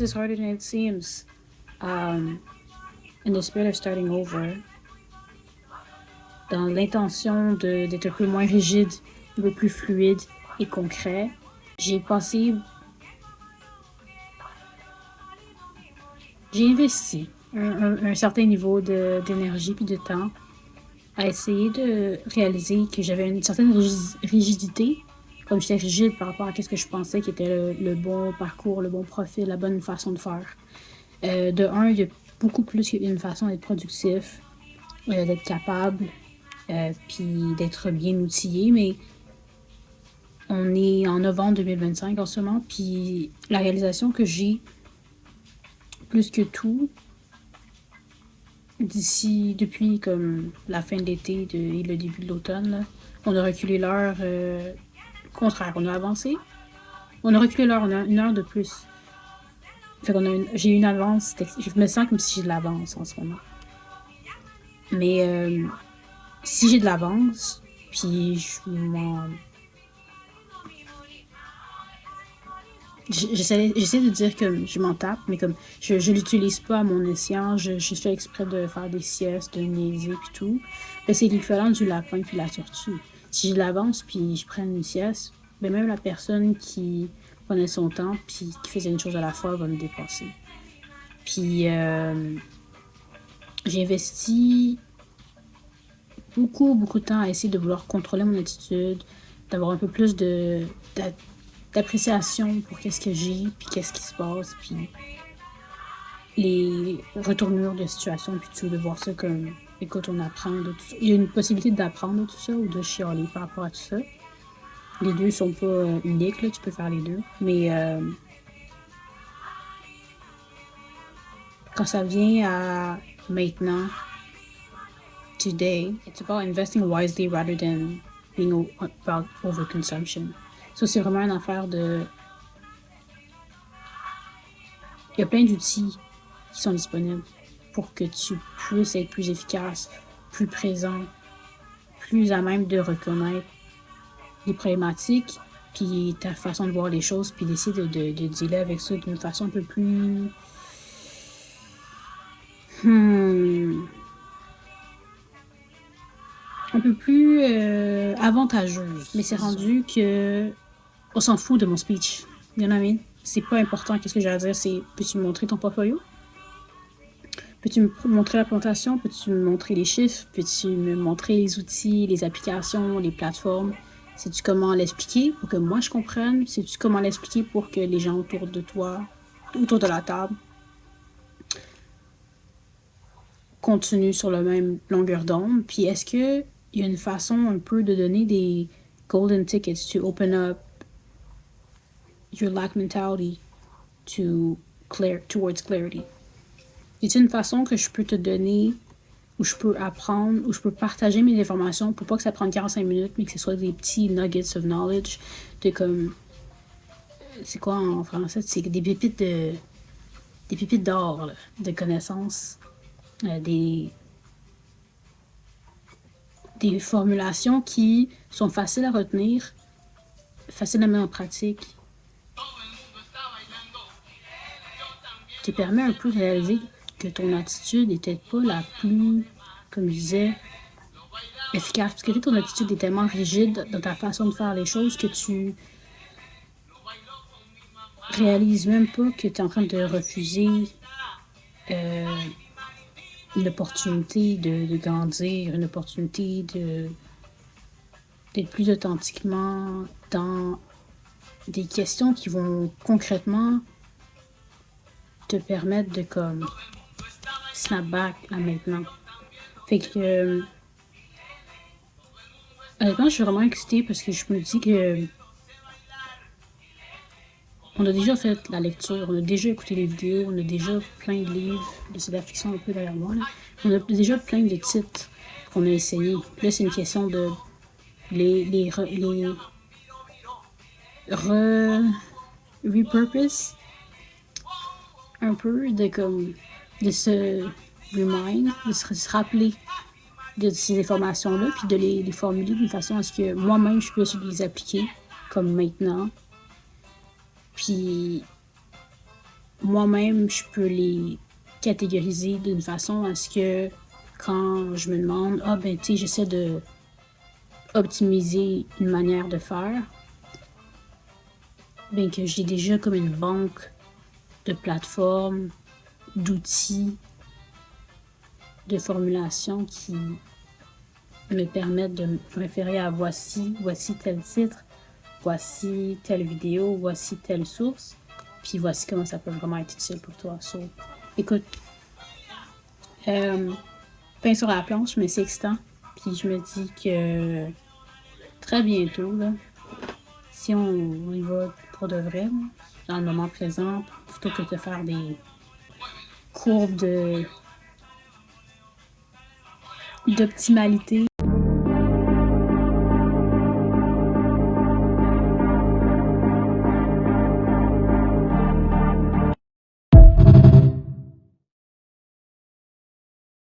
is harder than it seems. In the spirit of starting over, dans l'intention d'être un peu moins rigide, un peu plus fluide et concret, j'ai investi un certain niveau d'énergie puis de temps à essayer de réaliser que j'avais une certaine rigidité, comme j'étais rigide par rapport à ce que je pensais qui était le bon parcours, le bon profil, la bonne façon de faire. De un, il y a beaucoup plus qu'une façon d'être productif, d'être capable, puis d'être bien outillé, mais on est en novembre 2025 en ce moment, puis la réalisation que j'ai, plus que tout, depuis comme la fin de l'été et le début de l'automne, là, on a reculé l'heure, contraire, on a avancé. On a reculé l'heure, on a une heure de plus. Fait j'ai une avance, je me sens comme si j'ai de l'avance en ce moment. Mais si j'ai de l'avance, puis j'essaie de dire que je m'en tape, mais comme je l'utilise pas à mon escient, je fais exprès de faire des siestes, de niaiser puis tout. Ben, c'est l'équivalent du lapin puis la tortue. Si j'ai de l'avance puis je prends une sieste, ben même la personne qui prenait son temps puis qui faisait une chose à la fois va me dépasser. Puis j'ai investi beaucoup de temps à essayer de vouloir contrôler mon attitude, d'avoir un peu plus d'appréciation pour qu'est-ce que j'ai, puis qu'est-ce qui se passe, puis les retournures de situation, puis tout, de voir ça comme, écoute, on apprend de tout ça. Il y a une possibilité d'apprendre de tout ça ou de chialer par rapport à tout ça. Les deux sont pas uniques, là, tu peux faire les deux. Mais quand ça vient à maintenant, today, it's about investing wisely rather than being about overconsumption. Ça, c'est vraiment une affaire de... Il y a plein d'outils qui sont disponibles pour que tu puisses être plus efficace, plus présent, plus à même de reconnaître les problématiques, puis ta façon de voir les choses, puis d'essayer de dealer avec ça d'une façon un peu plus... un peu plus avantageuse. Mais c'est rendu que... On s'en fout de mon speech. You know what I mean? C'est pas important. Qu'est-ce que j'ai à dire? C'est, peux-tu me montrer ton portfolio? Peux-tu me montrer la présentation? Peux-tu me montrer les chiffres? Peux-tu me montrer les outils, les applications, les plateformes? Sais-tu comment l'expliquer pour que moi je comprenne? Sais-tu comment l'expliquer pour que les gens autour de toi, autour de la table, continuent sur la même longueur d'onde? Puis est-ce qu'il y a une façon un peu de donner des golden tickets to open up your lack mentality towards clarity? Y a-t-il une façon que je peux te donner, où je peux apprendre, où je peux partager mes informations pour pas que ça prenne 45 minutes, mais que ce soit des petits nuggets of knowledge, de comme... C'est quoi en français? C'est des pépites d'or, là, de connaissances, des formulations qui sont faciles à retenir, faciles à mettre en pratique, te permet un peu de réaliser que ton attitude n'est peut-être pas la plus, comme je disais, efficace. Parce que ton attitude est tellement rigide dans ta façon de faire les choses que tu réalises même pas que tu es en train de refuser une opportunité de grandir, une opportunité d'être plus authentiquement dans des questions qui vont concrètement te permettre de comme snap back à maintenant. Fait que honnêtement, je suis vraiment excitée parce que je me dis que on a déjà fait la lecture, on a déjà écouté les vidéos, on a déjà plein de livres, c'est de la fiction un peu derrière moi, là. On a déjà plein de titres qu'on a essayé. Là, c'est une question de repurpose un peu, de comme de se remind, de se rappeler de ces informations-là, puis de les formuler d'une façon à ce que moi-même je puisse les appliquer comme maintenant. Puis moi-même, je peux les catégoriser d'une façon à ce que quand je me demande, ah ben tu sais, j'essaie de optimiser une manière de faire, ben que j'ai déjà comme une banque de plateformes, d'outils, de formulations qui me permettent de me référer à voici tel titre, voici telle vidéo, voici telle source, puis voici comment ça peut vraiment être utile pour toi. So, écoute, pain sur la planche, mais c'est excitant. Puis je me dis que très bientôt, là, si on y va pour de vrai, dans le moment présent, plutôt que de faire des courbes d'optimalité